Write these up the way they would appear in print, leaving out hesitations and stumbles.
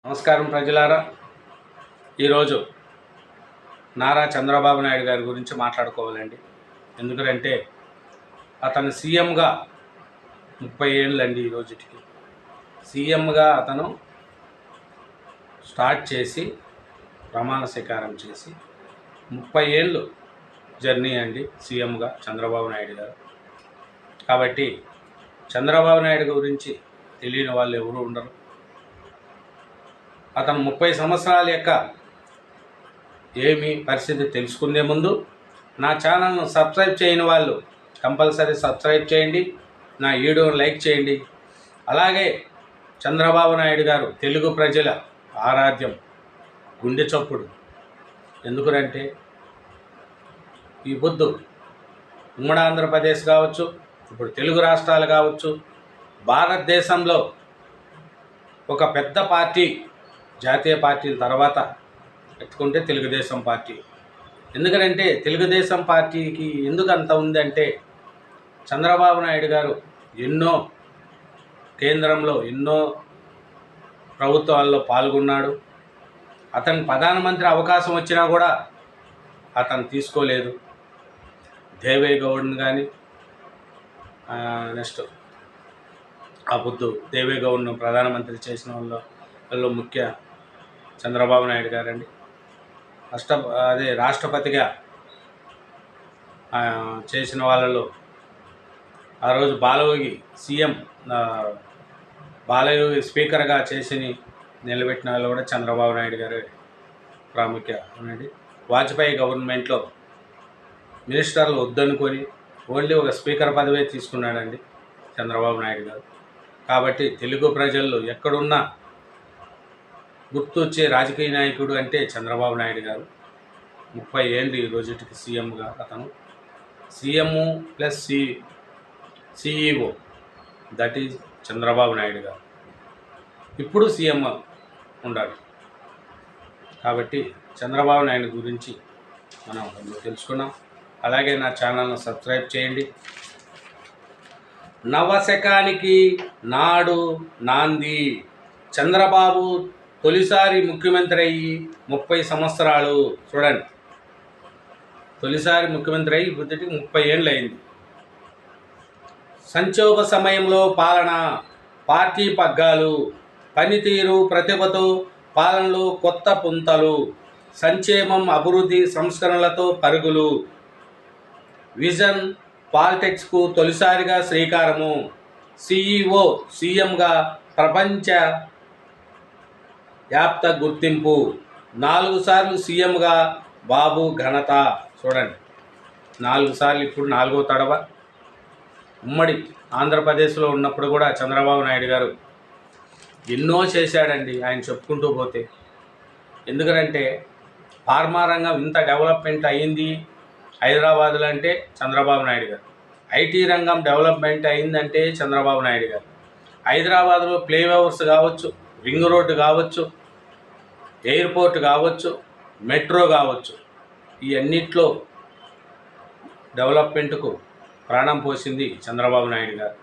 నమస్కారం ప్రజలారా. ఈరోజు నారా చంద్రబాబు నాయుడు గారి గురించి మాట్లాడుకోవాలండి. ఎందుకంటే అతను సీఎంగా 30 ఏళ్ళండి. ఈ రోజుకి సీఎంగా అతను స్టార్ట్ చేసి ప్రమాణ స్వీకారం చేసి 30 ఏళ్ళు జర్నీ అండి సీఎంగా చంద్రబాబు నాయుడు గారు. కాబట్టి చంద్రబాబు నాయుడు గురించి తెలియని వాళ్ళు ఎవరు ఉండరు. అతను 30 సంవత్సరాల యొక్క ఏమి పరిస్థితి తెలుసుకునే ముందు నా ఛానల్ను సబ్స్క్రైబ్ చేయని వాళ్ళు కంపల్సరీ సబ్స్క్రైబ్ చేయండి, నా వీడియోను లైక్ చేయండి. అలాగే చంద్రబాబు నాయుడు గారు తెలుగు ప్రజల ఆరాధ్యం, గుండె చప్పుడు. ఎందుకంటే ఈ పొద్దు ఉమ్మడి ఆంధ్రప్రదేశ్ కావచ్చు, ఇప్పుడు తెలుగు రాష్ట్రాలు కావచ్చు, భారతదేశంలో ఒక పెద్ద పార్టీ, జాతీయ పార్టీల తర్వాత ఎత్తుకుంటే తెలుగుదేశం పార్టీ. ఎందుకంటే తెలుగుదేశం పార్టీకి ఎందుకు అంత ఉందంటే చంద్రబాబు నాయుడు గారు ఎన్నో కేంద్రంలో ఎన్నో ప్రభుత్వాల్లో పాల్గొన్నాడు. అతనికి ప్రధానమంత్రి అవకాశం వచ్చినా కూడా అతను తీసుకోలేదు. దేవేగౌడ్ని కానీ నెక్స్ట్ ఆ పొద్దు దేవేగౌడ్ను ప్రధానమంత్రి చేసిన వాళ్ళు ముఖ్య చంద్రబాబు నాయుడు గారండి. రాష్ట్రపతిగా చేసిన వాళ్ళలో ఆ రోజు బాలయోగి సీఎం, బాలయోగి స్పీకర్గా చేసి నిలబెట్టిన వాళ్ళు కూడా చంద్రబాబు నాయుడు గారు ప్రాముఖ్యమండి. వాజ్పేయి గవర్నమెంట్లో మినిస్టర్లు వద్దనుకొని ఓన్లీ ఒక స్పీకర్ పదవే తీసుకున్నాడండి చంద్రబాబు నాయుడు గారు. కాబట్టి తెలుగు ప్రజల్లో ఎక్కడున్నా గుర్తు వచ్చే రాజకీయ నాయకుడు అంటే చంద్రబాబు నాయుడు గారు. 30 ఏళ్ళు ఈ రోజుకి సీఎంగా అతను CM plus CEO, that is Chandrababu Naidu గారు. ఇప్పుడు సీఎం ఉండాలి. కాబట్టి చంద్రబాబు నాయుడు గురించి మనం తెలుసుకున్నాం. అలాగే నా ఛానల్ను సబ్స్క్రైబ్ చేయండి. నవశకానికి నాడు నాంది. చంద్రబాబు తొలిసారి ముఖ్యమంత్రి అయ్యి 30 సంవత్సరాలు. చూడండి, తొలిసారి ముఖ్యమంత్రి అయ్యి ఇప్పటికి 30 ఏళ్ళు అయింది. సంక్షోభ సమయంలో పాలన, పార్టీ పగ్గాలు, పనితీరు, ప్రతిభతో పాలనలో కొత్త పుంతలు, సంక్షేమం, అభివృద్ధి, సంస్కరణలతో పరుగులు, విజన్ పాలిటిక్స్కు తొలిసారిగా శ్రీకారము. సిఈఓ, సీఎంగా ప్రపంచ వ్యాప్త గుర్తింపు. 4 సార్లు సీఎంగా బాబు ఘనత. చూడండి, 4 సార్లు, ఇప్పుడు 4వ తడవ. ఉమ్మడి ఆంధ్రప్రదేశ్లో ఉన్నప్పుడు కూడా చంద్రబాబు నాయుడు గారు ఎన్నో చేశాడండి ఆయన చెప్పుకుంటూ పోతే. ఎందుకంటే ఫార్మా రంగం ఇంత డెవలప్మెంట్ అయ్యింది హైదరాబాద్లో అంటే చంద్రబాబు నాయుడు గారు. ఐటీ రంగం డెవలప్మెంట్ అయిందంటే చంద్రబాబు నాయుడు గారు. హైదరాబాద్లో ఫ్లైఓవర్స్ కావచ్చు, రింగ్ రోడ్డు కావచ్చు, ఎయిర్పోర్ట్ కావచ్చు, మెట్రో కావచ్చు, ఈ అన్నిట్లో డెవలప్మెంట్కు ప్రాణం పోసింది చంద్రబాబు నాయుడు గారు.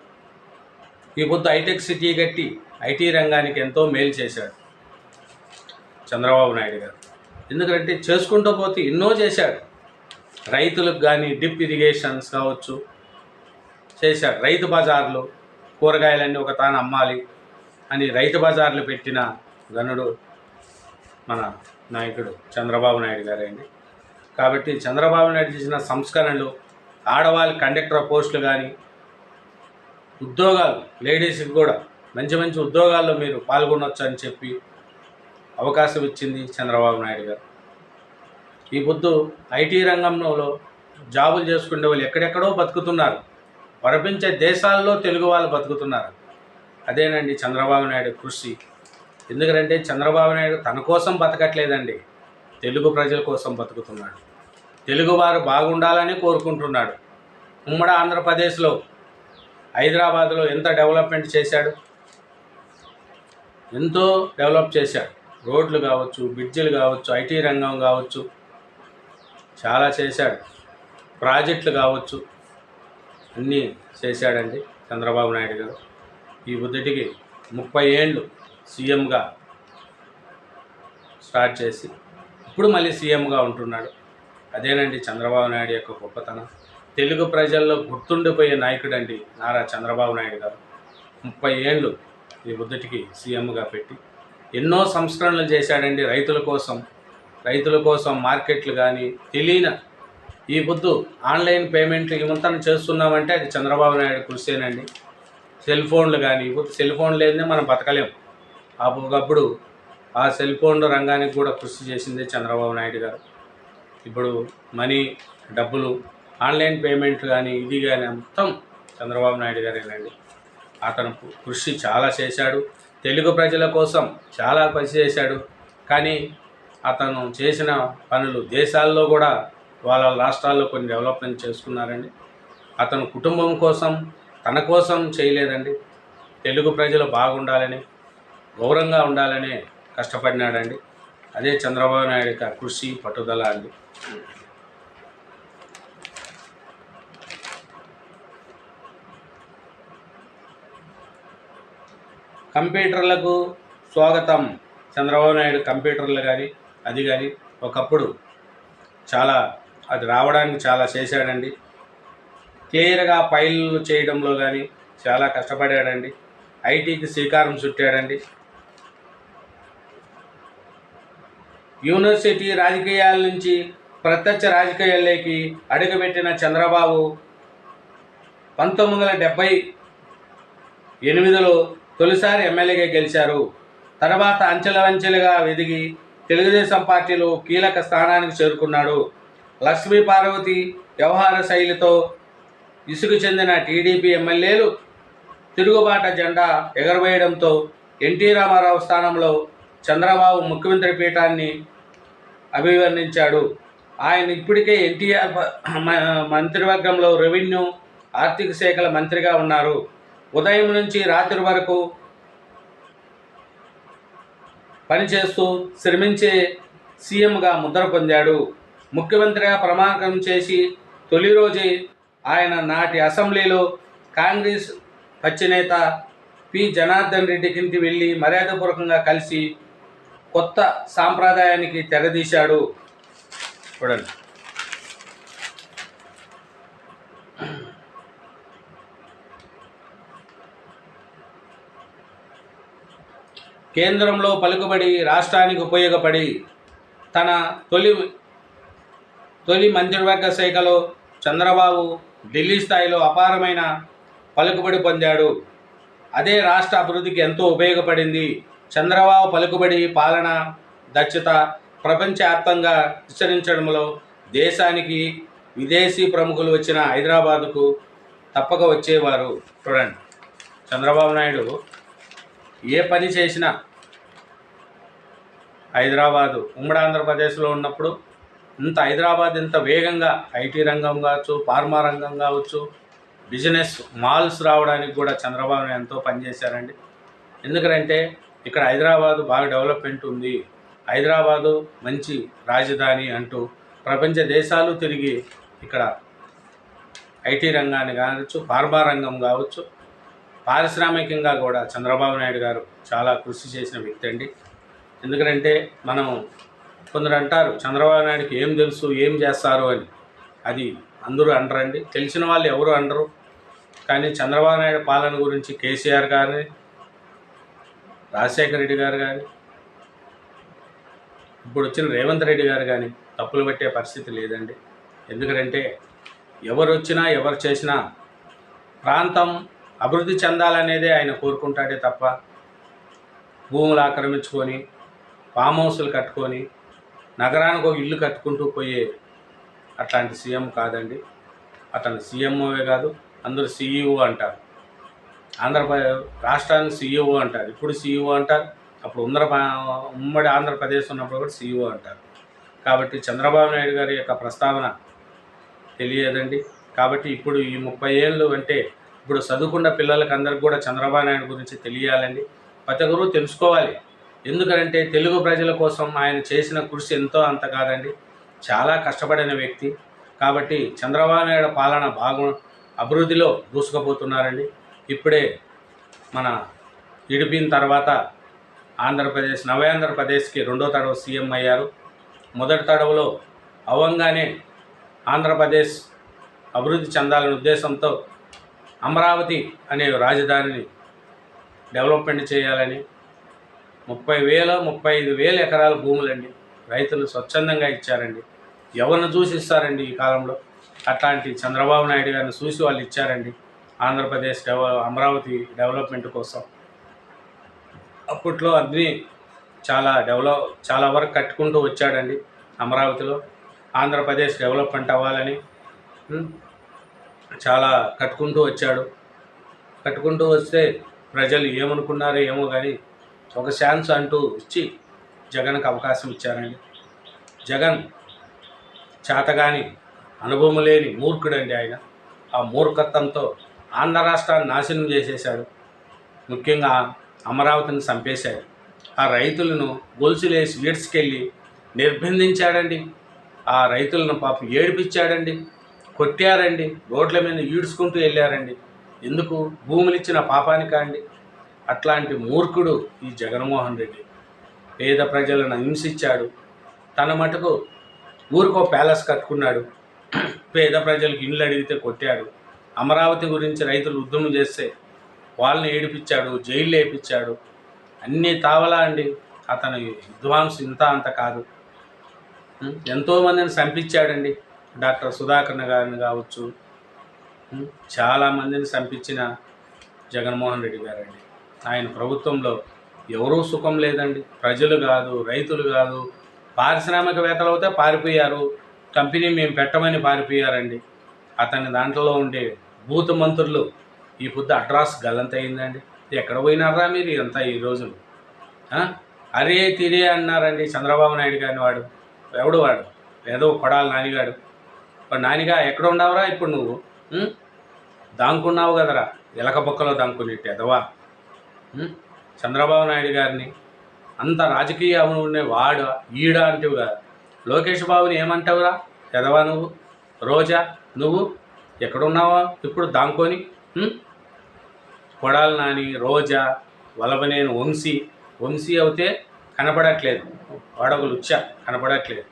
ఈ పొద్దు హైటెక్ సిటీ కట్టి ఐటీ రంగానికి ఎంతో మేలు చేశాడు చంద్రబాబు నాయుడు గారు. ఎందుకంటే చేసుకుంటూ పోతే ఎన్నో చేశాడు. రైతులకు కానీ డిప్ ఇరిగేషన్స్ కావచ్చు చేశాడు. రైతు బజార్లు, కూరగాయలన్నీ ఒక తాను అమ్మాలి అని రైతు బజార్లు పెట్టిన గనుడు మన నాయకుడు చంద్రబాబు నాయుడు గారండి. కాబట్టి చంద్రబాబు నాయుడు చేసిన సంస్కరణలు, ఆడవాళ్ళ కండక్టర్ పోస్టులు కానీ, ఉద్యోగాలు లేడీస్కి కూడా మంచి మంచి ఉద్యోగాల్లో మీరు పాల్గొనవచ్చు అని చెప్పి అవకాశం ఇచ్చింది చంద్రబాబు నాయుడు గారు. ఈ పొద్దు ఐటీ రంగంలో జాబులు చేసుకునే వాళ్ళు ఎక్కడెక్కడో బతుకుతున్నారు. ప్రపంచ దేశాల్లో తెలుగు వాళ్ళు బతుకుతున్నారు. అదేనండి చంద్రబాబు నాయుడు కృషి. ఎందుకంటే చంద్రబాబు నాయుడు తన కోసం బతకట్లేదండి, తెలుగు ప్రజల కోసం బతుకుతున్నాడు. తెలుగువారు బాగుండాలని కోరుకుంటున్నాడు. ఉమ్మడి ఆంధ్రప్రదేశ్లో హైదరాబాద్లో ఎంత డెవలప్మెంట్ చేశాడు, ఎంతో డెవలప్ చేశాడు. రోడ్లు కావచ్చు, బ్రిడ్జిలు కావచ్చు, ఐటీ రంగం కావచ్చు, చాలా చేశాడు. ప్రాజెక్టులు కావచ్చు, అన్నీ చేశాడండి చంద్రబాబు నాయుడు గారు. ఈ బుద్ధటికి 30 ఏళ్ళు సీఎంగా స్టార్ట్ చేసి ఇప్పుడు మళ్ళీ సీఎంగా ఉంటున్నాడు. అదేనండి చంద్రబాబు నాయుడు యొక్క గొప్పతనం. తెలుగు ప్రజల్లో గుర్తుండిపోయే నాయకుడు అండి నారా చంద్రబాబు నాయుడు గారు. 30 ఏళ్ళు ఈ ముద్దటికి సీఎంగా పెట్టి ఎన్నో సంస్కరణలు చేశాడండి. రైతుల కోసం మార్కెట్లు కానీ తెలియని ఈ పొద్దు ఆన్లైన్ పేమెంట్లు ఇవంతా చేస్తున్నామంటే అది చంద్రబాబు నాయుడు కృషేనండి. సెల్ ఫోన్లు కానీ ఇప్పుడు సెల్ ఫోన్ లేదే మనం బతకలేం. ఒకప్పుడు ఆ సెల్ ఫోన్ల రంగానికి కూడా కృషి చేసిందే చంద్రబాబు నాయుడు గారు. ఇప్పుడు మనీ డబ్బులు ఆన్లైన్ పేమెంట్లు కానీ ఇది కానీ మొత్తం చంద్రబాబు నాయుడు గారేనండి. అతను కృషి చాలా చేశాడు. తెలుగు ప్రజల కోసం చాలా కృషి చేశాడు. కానీ అతను చేసిన పనులు దేశాల్లో కూడా వాళ్ళ రాష్ట్రాల్లో కొన్ని డెవలప్మెంట్ చేసుకున్నారండి. అతను కుటుంబం కోసం తన కోసం చేయలేదండి. తెలుగు ప్రజలు బాగుండాలని గౌరవంగా ఉండాలని కష్టపడినాడండి. అదే చంద్రబాబు నాయుడు యొక్క కృషి పట్టుదల అండి. కంప్యూటర్లకు స్వాగతం. చంద్రబాబు నాయుడు కంప్యూటర్లు కానీ అది కానీ ఒకప్పుడు చాలా అది రావడానికి చాలా చేశాడండి. క్లియర్గా ఫైళ్ళు చేయడంలో కానీ చాలా కష్టపడాడండి. ఐటీకి శ్రీకారం చుట్టాడండి. యూనివర్సిటీ రాజకీయాల నుంచి ప్రత్యక్ష రాజకీయాల్లోకి అడుగుపెట్టిన చంద్రబాబు 1978లో తొలిసారి ఎమ్మెల్యేగా గెలిచారు. తర్వాత అంచెలంచెలుగా ఎదిగి తెలుగుదేశం పార్టీలో కీలక స్థానానికి చేరుకున్నాడు. లక్ష్మీ పార్వతి వ్యవహార శైలితో ఇసుగు చెందిన టీడీపీ ఎమ్మెల్యేలు తిరుగుబాట జెండా ఎగరవేయడంతో ఎన్టీ రామారావు స్థానంలో చంద్రబాబు ముఖ్యమంత్రి పీఠాన్ని అభివర్ణించాడు. ఆయన ఇప్పటికే ఎన్టీఆర్ మంత్రివర్గంలో రెవెన్యూ ఆర్థిక శాఖల మంత్రిగా ఉన్నారు. ఉదయం నుంచి రాత్రి వరకు పనిచేస్తూ శ్రమించే సీఎంగా ముద్ర పొందాడు. ముఖ్యమంత్రిగా ప్రమాణం చేసి తొలి రోజే ఆయన నాటి అసెంబ్లీలో కాంగ్రెస్ పచ్చినేత పి జనార్దన్ రెడ్డికి వెళ్ళి మర్యాదపూర్వకంగా కలిసి కొత్త సాంప్రదాయానికి తెరదీశాడు. చూడండి. కేంద్రంలో పలుకుబడి రాష్ట్రానికి ఉపయోగపడి తన తొలి మంత్రివర్గ శాఖలో చంద్రబాబు ఢిల్లీ స్థాయిలో అపారమైన పలుకుబడి పొందాడు. అదే రాష్ట్ర అభివృద్ధికి ఎంతో ఉపయోగపడింది. చంద్రబాబు పలుకుబడి పాలన దక్షత ప్రపంచవ్యాప్తంగా విస్తరించడంలో దేశానికి విదేశీ ప్రముఖులు వచ్చిన హైదరాబాదుకు తప్పక వచ్చేవారు. చూడండి, చంద్రబాబు నాయుడు ఏ పని చేసినా హైదరాబాదు ఉమ్మడి ఆంధ్రప్రదేశ్లో ఉన్నప్పుడు హైదరాబాద్ ఇంత వేగంగా ఐటీ రంగం కావచ్చు, ఫార్మా రంగం కావచ్చు, బిజినెస్ మాల్స్ రావడానికి కూడా చంద్రబాబు ఎంతో పనిచేశారండి. ఎందుకంటే ఇక్కడ హైదరాబాదు బాగా డెవలప్మెంట్ ఉంది, హైదరాబాదు మంచి రాజధాని అంటూ ప్రపంచ దేశాలు తిరిగి ఇక్కడ ఐటీ రంగాన్ని కావచ్చు, ఫార్మా రంగం కావచ్చు, పారిశ్రామికంగా కూడా చంద్రబాబు నాయుడు గారు చాలా కృషి చేసిన వ్యక్తి అండి. ఎందుకంటే మనం కొందరు అంటారు చంద్రబాబు నాయుడుకి ఏం తెలుసు, ఏం చేస్తారు అని. అది అందరూ అనరండి, తెలిసిన వాళ్ళు ఎవరు అనరు. కానీ చంద్రబాబు నాయుడు పాలన గురించి కేసీఆర్ కానీ, రాజశేఖర రెడ్డి గారు కానీ, ఇప్పుడు వచ్చిన రేవంత్ రెడ్డి గారు కానీ తప్పులు పెట్టే పరిస్థితి లేదండి. ఎందుకంటే ఎవరు వచ్చినా ఎవరు చేసినా ప్రాంతం అభివృద్ధి చెందాలనేదే ఆయన కోరుకుంటాడే తప్ప భూములు ఆక్రమించుకొని ఫామ్ హౌస్లు కట్టుకొని నగరానికి ఒక ఇల్లు కట్టుకుంటూ పోయే అట్లాంటి సీఎం కాదండి. అతను సీఎంఓవే కాదు, అందరూ సీఈఓ అంటారు. ఆంధ్రప్రదేశ్ రాష్ట్రానికి సీఈఓ అంటారు, ఇప్పుడు సీఈఓ అంటారు, అప్పుడు ఉమ్మడి ఆంధ్రప్రదేశ్ ఉన్నప్పుడు కూడా సీఈఓ అంటారు. కాబట్టి చంద్రబాబు నాయుడు గారి యొక్క ప్రస్తావన తెలియదండి. కాబట్టి ఇప్పుడు ఈ 30 ఏళ్ళు అంటే ఇప్పుడు చదువుకున్న పిల్లలకి అందరికి కూడా చంద్రబాబు నాయుడు గురించి తెలియాలండి. ప్రతి ఒక్కరూ తెలుసుకోవాలి. ఎందుకంటే తెలుగు ప్రజల కోసం ఆయన చేసిన కృషి ఎంతో అంత కాదండి, చాలా కష్టపడిన వ్యక్తి. కాబట్టి చంద్రబాబు నాయుడు పాలన అభివృద్ధిలో దూసుకుపోతున్నారండి. ఇప్పుడే మన విడిపిన తర్వాత ఆంధ్రప్రదేశ్ నవ్యాంధ్రప్రదేశ్కి రెండో తడవ సీఎం అయ్యారు. మొదటి తడవలో అవ్వంగానే ఆంధ్రప్రదేశ్ అభివృద్ధి చెందాలనే ఉద్దేశంతో అమరావతి అనే రాజధానిని డెవలప్మెంట్ చేయాలని 35,000 ఎకరాల భూములండి రైతులు స్వచ్ఛందంగా ఇచ్చారండి. ఎవరిని చూసి ఇస్తారండి ఈ కాలంలో? అట్లాంటి చంద్రబాబు నాయుడు గారిని చూసి వాళ్ళు ఇచ్చారండి ఆంధ్రప్రదేశ్ అమరావతి డెవలప్మెంట్ కోసం. అప్పట్లో అన్నీ చాలా వరకు కట్టుకుంటూ వచ్చాడండి అమరావతిలో. ఆంధ్రప్రదేశ్ డెవలప్మెంట్ అవ్వాలని చాలా కట్టుకుంటూ వచ్చాడు. కట్టుకుంటూ వస్తే ప్రజలు ఏమనుకున్నారో ఏమో కానీ ఒక ఛాన్స్ అంటూ ఇచ్చి జగన్కి అవకాశం ఇచ్చారండి. జగన్ చేతగాని అనుభవం లేని మూర్ఖుడండి ఆయన. ఆ మూర్ఖత్వంతో ఆంధ్ర రాష్ట్రాన్ని నాశనం చేసేశాడు. ముఖ్యంగా అమరావతిని చంపేశాడు. ఆ రైతులను గొలుసులేసి ఈడ్చుకెళ్ళి నిర్బంధించాడండి. ఆ రైతులను పాపం ఏడిపించాడండి, కొట్టారండి, రోడ్ల మీద ఈడ్చుకుంటూ వెళ్ళారండి. ఎందుకు? భూములు ఇచ్చిన పాపానికా అండి? అట్లాంటి మూర్ఖుడు ఈ జగన్మోహన్ రెడ్డి. పేద ప్రజలను హింసించాడు. తన మటుకు ఊరికో ప్యాలెస్ కట్టుకున్నాడు. పేద ప్రజలకు ఇళ్ళు అడిగితే కొట్టాడు. అమరావతి గురించి రైతులు ఉద్యమం చేస్తే వాళ్ళని ఏడిపించాడు, జైలు వేయించాడు. అన్నీ తావలా అండి. అతని విధ్వంసం ఇంత అంత కాదు. ఎంతోమందిని చంపించాడండి. డాక్టర్ సుధాకర్ గారిని కావచ్చు, చాలామందిని చంపించిన జగన్మోహన్ రెడ్డి గారండి. ఆయన ప్రభుత్వంలో ఎవరూ సుఖం లేదండి. ప్రజలు కాదు, రైతులు కాదు, పారిశ్రామికవేత్తలు అయితే పారిపోయారు. కంపెనీ మేము పెట్టమని పారిపోయారండి. అతని దాంట్లో ఉండే బూత్ మంత్రులు ఈ పొద్దు అడ్రాస్ గల్లంతయిందండి. ఎక్కడ పోయినారా మీరు అంతా ఈ రోజులు? అరే తిరే అన్నారండి చంద్రబాబు నాయుడు గారిని. వాడు ఎవడు? వాడు ఏదో కొడాల నానిగాడు. వాడు నానిగా ఎక్కడ ఉండవురా ఇప్పుడు? నువ్వు దాంకున్నావు కదరా, ఎలక బొక్కలో దాంకునేట్టు ఎదవా. చంద్రబాబు నాయుడు గారిని అంత రాజకీయ ఉండే వాడు ఈడ అంటేవుగా. లోకేష్ బాబుని ఏమంటావురా ఎదవా నువ్వు? రోజా నువ్వు ఎక్కడున్నావా ఇప్పుడు దాంకొని? కొడాలి నాని, రోజా, వలభనేని వంశీ అవుతే కనపడట్లేదు. వాడొకలు ఉచ్చా కనపడట్లేదు.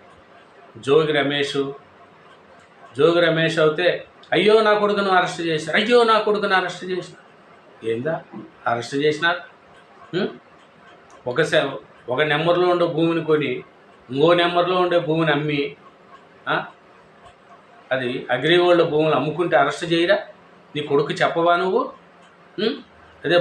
జోగి రమేష్ అవుతే అయ్యో నా కొడుకును అరెస్ట్ చేశారు, అయ్యో నా కొడుకును అరెస్ట్ చేశారు. ఏందా అరెస్ట్ చేసినారు? ఒక నెంబర్లో ఉండే భూమిని కొని ఇంకో నెంబర్లో ఉండే భూమిని అమ్మి అది అగ్రిగోల్డ్ భూములు అమ్ముకుంటే అరెస్ట్ చేయరా? నీ కొడుకు చెప్పవా నువ్వు? అదే